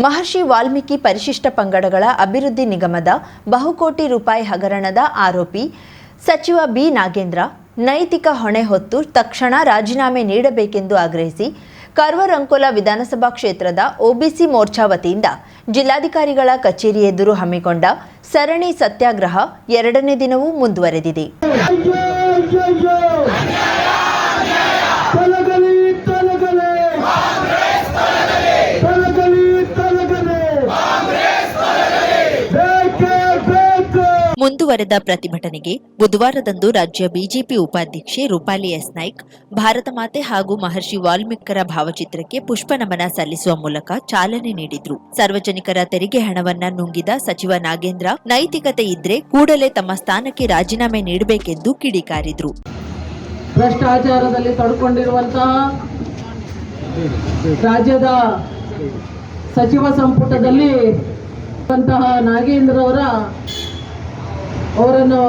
ಮಹರ್ಷಿ ವಾಲ್ಮೀಕಿ ಪರಿಶಿಷ್ಟ ಪಂಗಡಗಳ ಅಭಿವೃದ್ಧಿ ನಿಗಮದ ಬಹುಕೋಟಿ ರೂಪಾಯಿ ಹಗರಣದ ಆರೋಪಿ ಸಚಿವ ಬಿ ನಾಗೇಂದ್ರ ನೈತಿಕ ಹೊಣೆ ಹೊತ್ತು ತಕ್ಷಣ ರಾಜೀನಾಮೆ ನೀಡಬೇಕೆಂದು ಆಗ್ರಹಿಸಿ ಕರ್ವರಂಕೋಲ ವಿಧಾನಸಭಾ ಕ್ಷೇತ್ರದ ಒಬಿಸಿ ಮೋರ್ಚಾ ವತಿಯಿಂದ ಜಿಲ್ಲಾಧಿಕಾರಿಗಳ ಕಚೇರಿ ಎದುರು ಹಮ್ಮಿಕೊಂಡ ಸರಣಿ ಸತ್ಯಾಗ್ರಹ 2ನೇ ದಿನವೂ ಮುಂದುವರೆದಿದೆ. ಮುಂದುವರೆದ ಪ್ರತಿಭಟನೆಗೆ ಬುಧವಾರದಂದು ರಾಜ್ಯ ಬಿಜೆಪಿ ಉಪಾಧ್ಯಕ್ಷೆ ರೂಪಾಲಿ ಎಸ್ ನಾಯ್ಕ್ ಭಾರತ ಮಾತೆ ಹಾಗೂ ಮಹರ್ಷಿ ವಾಲ್ಮೀಕರ ಭಾವಚಿತ್ರಕ್ಕೆ ಪುಷ್ಪ ನಮನ ಸಲ್ಲಿಸುವ ಮೂಲಕ ಚಾಲನೆ ನೀಡಿದ್ರು. ಸಾರ್ವಜನಿಕರ ತೆರಿಗೆ ಹಣವನ್ನ ನುಂಗಿದ ಸಚಿವ ನಾಗೇಂದ್ರ ನೈತಿಕತೆ ಇದ್ರೆ ಕೂಡಲೇ ತಮ್ಮ ಸ್ಥಾನಕ್ಕೆ ರಾಜೀನಾಮೆ ನೀಡಬೇಕೆಂದು ಕಿಡಿಕಾರಿದ್ರು. ಭ್ರಷ್ಟಾಚಾರದಲ್ಲಿ ತೊಡಕೊಂಡಿರುವಂತಹ ರಾಜ್ಯದ ಸಚಿವ ಸಂಪುಟದಲ್ಲಿ ನಾಗೇಂದ್ರ ಅವರನ್ನು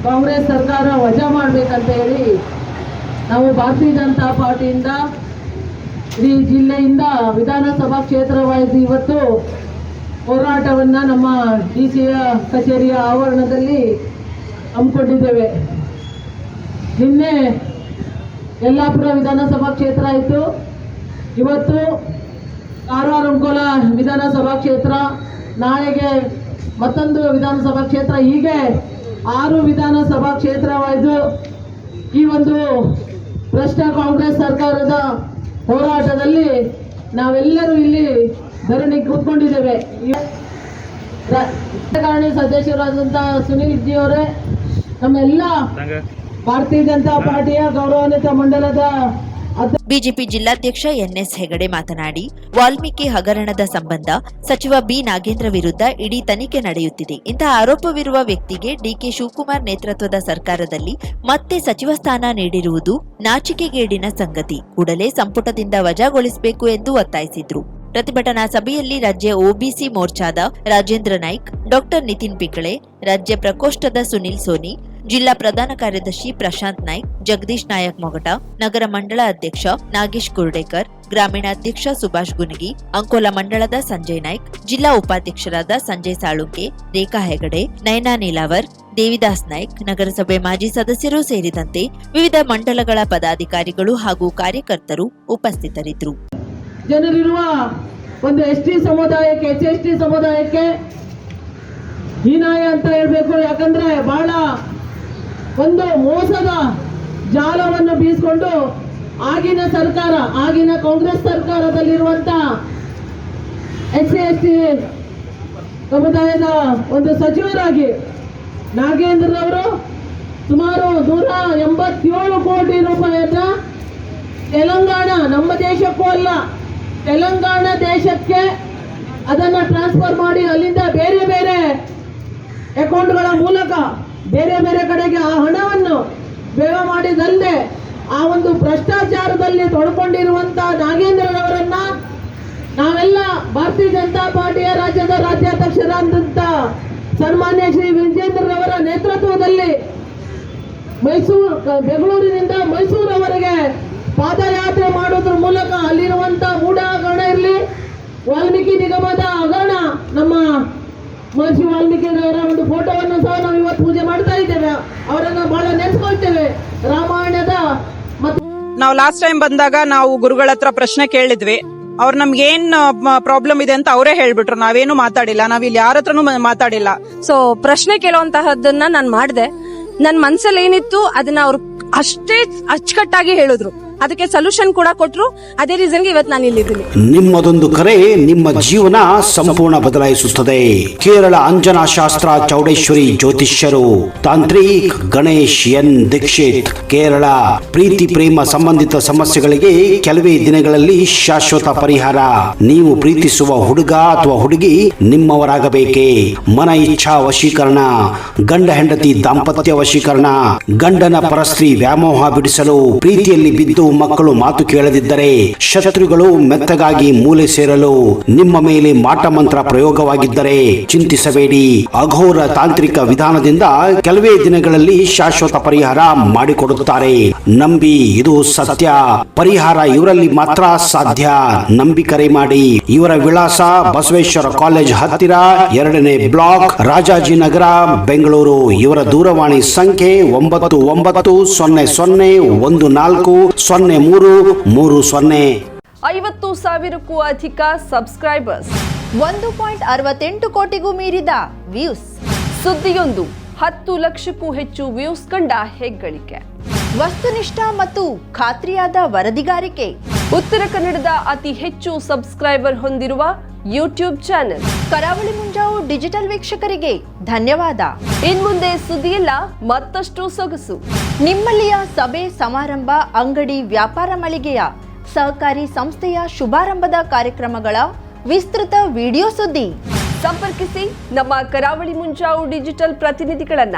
ಕಾಂಗ್ರೆಸ್ ಸರ್ಕಾರ ವಜಾ ಮಾಡಬೇಕಂತ ಹೇಳಿ ನಾವು ಭಾರತೀಯ ಜನತಾ ಪಾರ್ಟಿಯಿಂದ ಇಡೀ ಜಿಲ್ಲೆಯಿಂದ ವಿಧಾನಸಭಾ ಕ್ಷೇತ್ರ ವೈಸ್ ಇವತ್ತು ಹೋರಾಟವನ್ನು ನಮ್ಮ ಡಿಸಿಯ ಕಚೇರಿಯ ಆವರಣದಲ್ಲಿ ಹಮ್ಮಿಕೊಂಡಿದ್ದೇವೆ. ನಿನ್ನೆ ಯಲ್ಲಾಪುರ ವಿಧಾನಸಭಾ ಕ್ಷೇತ್ರ ಆಯಿತು, ಇವತ್ತು ಕಾರವಾರ ಅಂಕೋಲ ವಿಧಾನಸಭಾ ಕ್ಷೇತ್ರ, ನಾಳೆಗೆ ಮತ್ತೊಂದು ವಿಧಾನಸಭಾ ಕ್ಷೇತ್ರ, ಹೀಗೆ 6 ವಿಧಾನಸಭಾ ಕ್ಷೇತ್ರವಾಯಿತು. ಈ ಒಂದು ಭ್ರಷ್ಟ ಕಾಂಗ್ರೆಸ್ ಸರ್ಕಾರದ ಹೋರಾಟದಲ್ಲಿ ನಾವೆಲ್ಲರೂ ಇಲ್ಲಿ ಧರಣಿ ಕೂತ್ಕೊಂಡಿದ್ದೇವೆ. ರಾಜಕಾರಣಿ ಸದಸ್ಯರಾದಂತಹ ಸುನೀಲ್ ಜಿ ಅವರೇ, ನಮ್ಮೆಲ್ಲ ಭಾರತೀಯ ಜನತಾ ಪಾರ್ಟಿಯ ಗೌರವಾನ್ವಿತ ಮಂಡಲದ ಬಿಜೆಪಿ ಜಿಲ್ಲಾಧ್ಯಕ್ಷ ಎನ್ಎಸ್ ಹೆಗಡೆ ಮಾತನಾಡಿ, ವಾಲ್ಮೀಕಿ ಹಗರಣದ ಸಂಬಂಧ ಸಚಿವ ಬಿ ನಾಗೇಂದ್ರ ವಿರುದ್ಧ ಇಡೀ ತನಿಖೆ ನಡೆಯುತ್ತಿದೆ. ಇಂತಹ ಆರೋಪವಿರುವ ವ್ಯಕ್ತಿಗೆ ಡಿಕೆ ಶಿವಕುಮಾರ್ ನೇತೃತ್ವದ ಸರ್ಕಾರದಲ್ಲಿ ಮತ್ತೆ ಸಚಿವ ಸ್ಥಾನ ನೀಡಿರುವುದು ನಾಚಿಕೆಗೇಡಿನ ಸಂಗತಿ. ಕೂಡಲೇ ಸಂಪುಟದಿಂದ ವಜಾಗೊಳಿಸಬೇಕು ಎಂದು ಒತ್ತಾಯಿಸಿದ್ರು. ಪ್ರತಿಭಟನಾ ಸಭೆಯಲ್ಲಿ ರಾಜ್ಯ ಒಬಿಸಿ ಮೋರ್ಚಾದ ರಾಜೇಂದ್ರ ನಾಯ್ಕ್, ಡಾಕ್ಟರ್ ನಿತಿನ್ ಪಿಕಳೆ, ರಾಜ್ಯ ಪ್ರಕೋಷ್ಠದ ಸುನಿಲ್ ಸೋನಿ, ಜಿಲ್ಲಾ ಪ್ರಧಾನ ಕಾರ್ಯದರ್ಶಿ ಪ್ರಶಾಂತ್ ನಾಯ್ಕ್, ಜಗದೀಶ್ ನಾಯಕ್ ಮೊಗಟ, ನಗರ ಮಂಡಳ ಅಧ್ಯಕ್ಷ ನಾಗೇಶ್ ಕುರ್ಡೇಕರ್, ಗ್ರಾಮೀಣ ಅಧ್ಯಕ್ಷ ಸುಭಾಷ್ ಗುನಗಿ, ಅಂಕೋಲ ಮಂಡಳದ ಸಂಜಯ್ ನಾಯ್ಕ್, ಜಿಲ್ಲಾ ಉಪಾಧ್ಯಕ್ಷರಾದ ಸಂಜಯ್ ಸಾಳುಂಕೆ, ರೇಖಾ ಹೆಗಡೆ, ನಯನಾ ನೀಲಾವರ್, ದೇವಿದಾಸ್ ನಾಯ್ಕ್, ನಗರಸಭೆ ಮಾಜಿ ಸದಸ್ಯರು ಸೇರಿದಂತೆ ವಿವಿಧ ಮಂಡಲಗಳ ಪದಾಧಿಕಾರಿಗಳು ಹಾಗೂ ಕಾರ್ಯಕರ್ತರು ಉಪಸ್ಥಿತರಿದ್ದರು. ಜನರಿರುವ ಒಂದು ಎಸ್ಟಿ ಸಮುದಾಯಕ್ಕೆ, ಎಸ್ಟಿ ಸಮುದಾಯಕ್ಕೆ ಹೀನಾಯ ಅಂತ ಹೇಳ್ಬೇಕು. ಯಾಕಂದ್ರೆ ಬಹಳ ಒಂದು ಮೋಸದ ಜಾಲವನ್ನು ಬೀಸಿಕೊಂಡು ಆಗಿನ ಸರ್ಕಾರ, ಆಗಿನ ಕಾಂಗ್ರೆಸ್ ಸರ್ಕಾರದಲ್ಲಿರುವಂತ ಎಸ್ಟಿ ಸಮುದಾಯದ ಒಂದು ಸಚಿವರಾಗಿ ನಾಗೇಂದ್ರ ಅವರು ಸುಮಾರು 187 ಕೋಟಿ ರೂಪಾಯಿಯನ್ನ ತೆಲಂಗಾಣ, ನಮ್ಮ ದೇಶಕ್ಕೂ ಅಲ್ಲ ತೆಲಂಗಾಣ ದೇಶಕ್ಕೆ ಅದನ್ನ ಟ್ರಾನ್ಸ್ಫರ್ ಮಾಡಿ ಅಲ್ಲಿಂದ ಬೇರೆ ಬೇರೆ ಅಕೌಂಟ್ಗಳ ಮೂಲಕ ಬೇರೆ ಬೇರೆ ಕಡೆಗೆ ಆ ಹಣವನ್ನು ವ್ಯಯ ಮಾಡಿದಲ್ಲದೆ ಆ ಒಂದು ಭ್ರಷ್ಟಾಚಾರದಲ್ಲಿ ತೊಡ್ಕೊಂಡಿರುವಂತಹ ನಾಗೇಂದ್ರರವರನ್ನ ನಾವೆಲ್ಲ ಭಾರತೀಯ ಜನತಾ ಪಾರ್ಟಿಯ ರಾಜ್ಯದ ರಾಜ್ಯಾಧ್ಯಕ್ಷರಾದಂತ ಸನ್ಮಾನ್ಯ ಶ್ರೀ ವಿಜೇಂದ್ರರವರ ನೇತೃತ್ವದಲ್ಲಿ ಬೆಂಗಳೂರಿನಿಂದ ಮೈಸೂರವರೆಗೆ ಪಾದಯಾತ್ರೆ ಮಾಡೋದ್ರ ಮೂಲಕ ಅಲ್ಲಿರುವಂತ ಮೂಢ ಹಗರಣ ಇರಲಿ, ವಾಲ್ಮೀಕಿ ನಿಗಮದ ಹಗರಣ, ನಮ್ಮ ಮಹರ್ಷಿ ವಾಲ್ಮೀಕಿ ಅವರ ಒಂದು ಫೋಟೋವನ್ನು ಸಹ ನಾವು ಇವತ್ತು ಪೂಜೆ ಮಾಡ್ತಾ ಇದ್ದೇವೆ. ಅವರನ್ನು ಬಹಳ ನೆನೆಸ್ಕೊಳ್ತೇವೆ. ರಾಮಾಯಣದ ನಾವು ಲಾಸ್ಟ್ ಟೈಮ್ ಬಂದಾಗ ನಾವು ಗುರುಗಳ ಹತ್ರ ಪ್ರಶ್ನೆ ಕೇಳಿದ್ವಿ. ಅವ್ರು ನಮ್ಗೆ ಏನ್ ಪ್ರಾಬ್ಲಮ್ ಇದೆ ಅಂತ ಅವರೇ ಹೇಳ್ಬಿಟ್ರು. ನಾವೇನು ಮಾತಾಡಿಲ್ಲ, ನಾವಿಲ್ಲಿ ಯಾರ ಹತ್ರನೂ ಮಾತಾಡಿಲ್ಲ. ಸೊ ಪ್ರಶ್ನೆ ಕೇಳುವಂತಹದ್ದನ್ನ ನಾನು ಮಾಡಿದೆ. ನನ್ನ ಮನ್ಸಲ್ಲಿ ಏನಿತ್ತು ಅದನ್ನ ಅವ್ರು ಅಷ್ಟೇ ಅಚ್ಚುಕಟ್ಟಾಗಿ ಹೇಳಿದ್ರು. ಅದಕ್ಕೆ ಸೊಲ್ಯೂಷನ್ ಕೂಡ ಕೊಟ್ರು. ಅದೇ ರೀಸನ್ಗೆ ಇವತ್ತು ನಾನು ಇಲ್ಲಿದ್ದೀನಿ. ನಿಮ್ಮದೊಂದು ಕರೆ ನಿಮ್ಮ ಜೀವನ ಸಂಪೂರ್ಣ ಬದಲಾಯಿಸುತ್ತದೆ. ಕೇರಳ ಅಂಜನಾ ಶಾಸ್ತ್ರ ಚೌಡೇಶ್ವರಿ ಜ್ಯೋತಿಷ್ಯರು ತಾಂತ್ರಿಕ್ ಗಣೇಶ್ ಎನ್ ದೀಕ್ಷಿತ್, ಕೇರಳ. ಪ್ರೀತಿ ಪ್ರೇಮ ಸಂಬಂಧಿತ ಸಮಸ್ಯೆಗಳಿಗೆ ಕೆಲವೇ ದಿನಗಳಲ್ಲಿ ಶಾಶ್ವತ ಪರಿಹಾರ. ನೀವು ಪ್ರೀತಿಸುವ ಹುಡುಗ ಅಥವಾ ಹುಡುಗಿ ನಿಮ್ಮವರಾಗಬೇಕೇ? ಮನ ಇಚ್ಛಾ ವಶೀಕರಣ, ಗಂಡ ಹೆಂಡತಿ ದಾಂಪತ್ಯ ವಶೀಕರಣ, ಗಂಡನ ಪರಸ್ತ್ರೀ ವ್ಯಾಮೋಹ ಬಿಡಿಸಲು, ಪ್ರೀತಿಯಲ್ಲಿ ಬಿದ್ದು ಮಕ್ಕಳು ಮಾತು ಕೇಳದಿದ್ದರೆ ಶತ್ರುಗಳು ಮೆತ್ತಗಾಗಿ ಮೂಲೆ ಸೇರಲು ನಿಮ್ಮ ಮೇಲೆ ಮಾಟ ಮಂತ್ರ ಪ್ರಯೋಗವಾಗಿದ್ದರೆ ಚಿಂತಿಸಬೇಡಿ. ಅಘೋರ ತಾಂತ್ರಿಕ ವಿಧಾನದಿಂದ ಕೆಲವೇ ದಿನಗಳಲ್ಲಿ ಶಾಶ್ವತ ಪರಿಹಾರ ಮಾಡಿಕೊಡುತ್ತಾರೆ. ನಂಬಿ, ಇದು ಸತ್ಯ. ಪರಿಹಾರ ಇವರಲ್ಲಿ ಮಾತ್ರ ಸಾಧ್ಯ. ನಂಬಿ ಕರೆ ಮಾಡಿ. ಇವರ ವಿಳಾಸ ಬಸವೇಶ್ವರ ಕಾಲೇಜ್ ಹತ್ತಿರ, 2ನೇ ಬ್ಲಾಕ್, ರಾಜಾಜಿನಗರ, ಬೆಂಗಳೂರು. ಇವರ ದೂರವಾಣಿ ಸಂಖ್ಯೆ 9914140330. 50,000ಕ್ಕೂ ಅಧಿಕ ಸಬ್ಸ್ಕ್ರೈಬರ್ಸ್, 1.68 ಕೋಟಿಗೂ ಮೀರಿದ ವ್ಯೂಸ್, ಸುದ್ದಿಯೊಂದು 10 ಲಕ್ಷಕ್ಕೂ ಹೆಚ್ಚು ವ್ಯೂಸ್ ಕಂಡ ಹೆಗ್ಗಳಿಕೆ, ವಸ್ತುನಿಷ್ಠ ಮತ್ತು ಖಾತ್ರಿಯಾದ ವರದಿಗಾರಿಕೆ, ಉತ್ತರ ಕನ್ನಡದ ಅತಿ ಹೆಚ್ಚು ಸಬ್ಸ್ಕ್ರೈಬರ್ ಹೊಂದಿರುವ ಯೂಟ್ಯೂಬ್ ಚಾನೆಲ್. ಕರಾವಳಿ ಮುಂಜಾವು ಡಿಜಿಟಲ್ ವೀಕ್ಷಕರಿಗೆ ಧನ್ಯವಾದ. ಇನ್ಮುಂದೆ ಸುದ್ದಿಯೆಲ್ಲ ಮತ್ತಷ್ಟು ಸೊಗಸು. ನಿಮ್ಮಲ್ಲಿಯ ಸಭೆ ಸಮಾರಂಭ, ಅಂಗಡಿ ವ್ಯಾಪಾರ ಮಳಿಗೆಯ ಸಹಕಾರಿ ಸಂಸ್ಥೆಯ ಶುಭಾರಂಭದ ಕಾರ್ಯಕ್ರಮಗಳ ವಿಸ್ತೃತ ವಿಡಿಯೋ ಸುದ್ದಿ. ಸಂಪರ್ಕಿಸಿ ನಮ್ಮ ಕರಾವಳಿ ಮುಂಜಾವು ಡಿಜಿಟಲ್ ಪ್ರತಿನಿಧಿಗಳನ್ನ.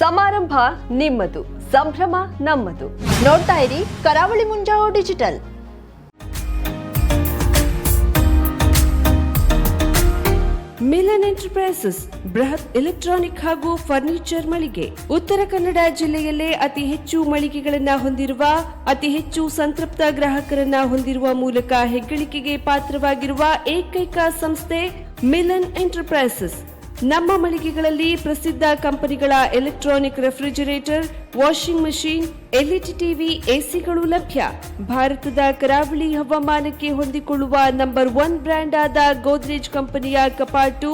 ಸಮಾರಂಭ ನಿಮ್ಮದು, ಸಂಭ್ರಮ ನಮ್ಮದು. ನೋಡ್ತಾ ಇರಿ ಕರಾವಳಿ ಮುಂಜಾವು ಡಿಜಿಟಲ್. ಮಿಲನ್ ಎಂಟರ್ಪ್ರೈಸಸ್ ಬೃಹತ್ ಎಲೆಕ್ಟ್ರಾನಿಕ್ ಹಾಗೂ ಫರ್ನಿಚರ್ ಮಳಿಗೆ. ಉತ್ತರ ಕನ್ನಡ ಜಿಲ್ಲೆಯಲ್ಲೇ ಅತಿ ಹೆಚ್ಚು ಮಳಿಗೆಗಳನ್ನ ಹೊಂದಿರುವ, ಅತಿ ಹೆಚ್ಚು ಸಂತೃಪ್ತ ಗ್ರಾಹಕರನ್ನ ಹೊಂದಿರುವ ಮೂಲಕ ಹೆಗ್ಗಳಿಕೆಗೆ ಪಾತ್ರವಾಗಿರುವ ಏಕೈಕ ಸಂಸ್ಥೆ ಮಿಲನ್ ಎಂಟರ್ಪ್ರೈಸಸ್. ನಮ್ಮ ಮಳಿಗೆಗಳಲ್ಲಿ ಪ್ರಸಿದ್ಧ ಕಂಪನಿಗಳ electronic refrigerator, washing machine, LED TV, ಎಸಿಗಳು ಲಭ್ಯ. ಭಾರತದ ಕರಾವಳಿ ಹವಾಮಾನಕ್ಕೆ ಹೊಂದಿಕೊಳ್ಳುವ ನಂಬರ್ 1 ಬ್ರ್ಯಾಂಡ್ ಆದ ಗೋದ್ರೇಜ್ ಕಂಪನಿಯ ಕಪಾಟು,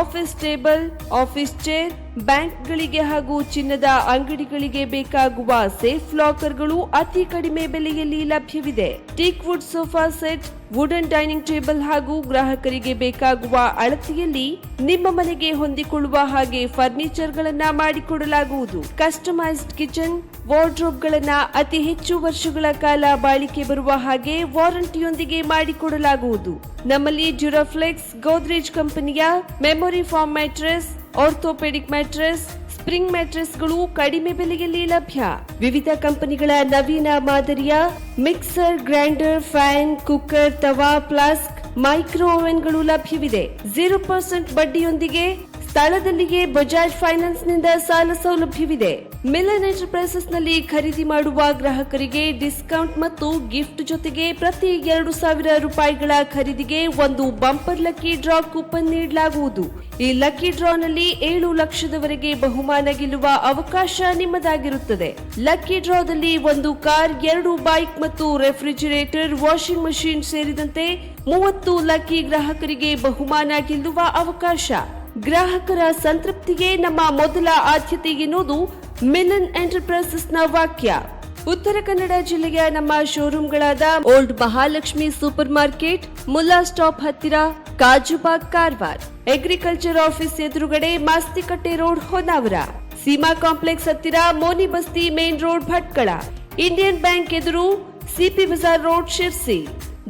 ಆಫೀಸ್ ಟೇಬಲ್, ಆಫೀಸ್ ಚೇರ್, ಬ್ಯಾಂಕ್ಗಳಿಗೆ ಹಾಗೂ ಚಿನ್ನದ ಅಂಗಡಿಗಳಿಗೆ ಬೇಕಾಗುವ ಸೇಫ್ ಲಾಕರ್ಗಳು ಅತಿ ಕಡಿಮೆ ಬೆಲೆಯಲ್ಲಿ ಲಭ್ಯವಿದೆ. Teak wood sofa set, wooden dining table ಹಾಗೂ ಗ್ರಾಹಕರಿಗೆ ಬೇಕಾಗುವ ಅಳತೆಯಲ್ಲಿ ನಿಮ್ಮ ಮನೆಗೆ ಹೊಂದಿಕೊಳ್ಳುವ ಹಾಗೆ ಫರ್ನಿಚರ್ ಗಳನ್ನ ಮಾಡಿಕೊಡಲಾಗುವುದು. ಕಸ್ಟಮೈಸ್ಡ್ ಕಿಚನ್, ವಾರ್ಡ್ರೋಬ್ ಗಳನ್ನ ಅತಿ ಹೆಚ್ಚು ವರ್ಷಗಳ ಕಾಲ ಬಾಳಿಕೆ ಬರುವ ಹಾಗೆ ವಾರಂಟಿಯೊಂದಿಗೆ ಮಾಡಿಕೊಡಲಾಗುವುದು. ನಮ್ಮಲ್ಲಿ ಡ್ಯೂರಾಫ್ಲೆಕ್ಸ್, ಗೋದ್ರೇಜ್ ಕಂಪನಿಯ memory foam mattress, orthopedic mattress, spring ಮ್ಯಾಟ್ರೆಸ್ಗಳು ಕಡಿಮೆ ಬೆಲೆಯಲ್ಲಿ ಲಭ್ಯ. ವಿವಿಧ ಕಂಪನಿಗಳ ನವೀನ ಮಾದರಿಯ ಮಿಕ್ಸರ್, ಗ್ರೈಂಡರ್, ಫ್ಯಾನ್, ಕುಕ್ಕರ್, ತವಾ, ಫ್ಲಾಸ್ಕ್, ಮೈಕ್ರೋ ಓವೆನ್ಗಳು ಲಭ್ಯವಿದೆ. 0% ಬಡ್ಡಿಯೊಂದಿಗೆ ಸ್ಥಳದಲ್ಲಿಯೇ ಬಜಾಜ್ ಫೈನಾನ್ಸ್ ನಿಂದ ಸಾಲ ಸೌಲಭ್ಯವಿದೆ. ಮಿಲನ್ ಎಂಟರ್ಪ್ರೈಸಸ್ ನಲ್ಲಿ ಖರೀದಿ ಮಾಡುವ ಗ್ರಾಹಕರಿಗೆ ಡಿಸ್ಕೌಂಟ್ ಮತ್ತು ಗಿಫ್ಟ್ ಜೊತೆಗೆ ಪ್ರತಿ 2,000 ರೂಪಾಯಿಗಳ ಖರೀದಿಗೆ ಒಂದು ಬಂಪರ್ ಲಕ್ಕಿ ಡ್ರಾ ಕೂಪನ್ ನೀಡಲಾಗುವುದು. ಈ ಲಕ್ಕಿ ಡ್ರಾನಲ್ಲಿ 7 ಲಕ್ಷದವರೆಗೆ ಬಹುಮಾನ ಗೆಲ್ಲುವ ಅವಕಾಶ ನಿಮ್ಮದಾಗಿರುತ್ತದೆ. ಲಕ್ಕಿ ಡ್ರಾದಲ್ಲಿ 1 ಕಾರ್, 2 ಬೈಕ್ ಮತ್ತು ರೆಫ್ರಿಜರೇಟರ್, ವಾಷಿಂಗ್ ಮಷೀನ್ ಸೇರಿದಂತೆ 30 ಲಕ್ಕಿ ಗ್ರಾಹಕರಿಗೆ ಬಹುಮಾನ ಗೆಲ್ಲುವ ಅವಕಾಶ. ಗ್ರಾಹಕರ ಸಂತೃಪ್ತಿಗೆ ನಮ್ಮ ಮೊದಲ ಆದ್ಯತೆ ಎನ್ನುವುದು ಮಿಲನ್ ಎಂಟರ್ಪ್ರೈಸಸ್ ನ ವಾಕ್ಯ. ಉತ್ತರ ಕನ್ನಡ ಜಿಲ್ಲೆಯ ನಮ್ಮ ಶೋರೂಮ್ಗಳಾದ old Mahalakshmi super market, Mulla stop ಹತ್ತಿರ, ಕಾಜುಬಾಗ್, ಕಾರವಾರ, ಅಗ್ರಿಕಲ್ಚರ್ ಆಫೀಸ್ ಎದುರುಗಡೆ, ಮಾಸ್ತಿಕಟ್ಟೆ ರೋಡ್, ಹೊನ್ನಾವರ, ಸೀಮಾ ಕಾಂಪ್ಲೆಕ್ಸ್ ಹತ್ತಿರ, Moni Basti main road, Bhatkal, Indian bank ಎದುರು, CP Bazar road, Sirsi,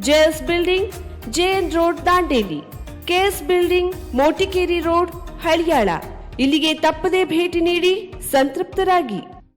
JS building, JN road, Dandeli, KS building, Motikeri road, Haliyal. ಇಲ್ಲಿಗೆ ತಪ್ಪದೇ ಭೇಟಿ ನೀಡಿ ಸಂತೃಪ್ತರಾಗಿ.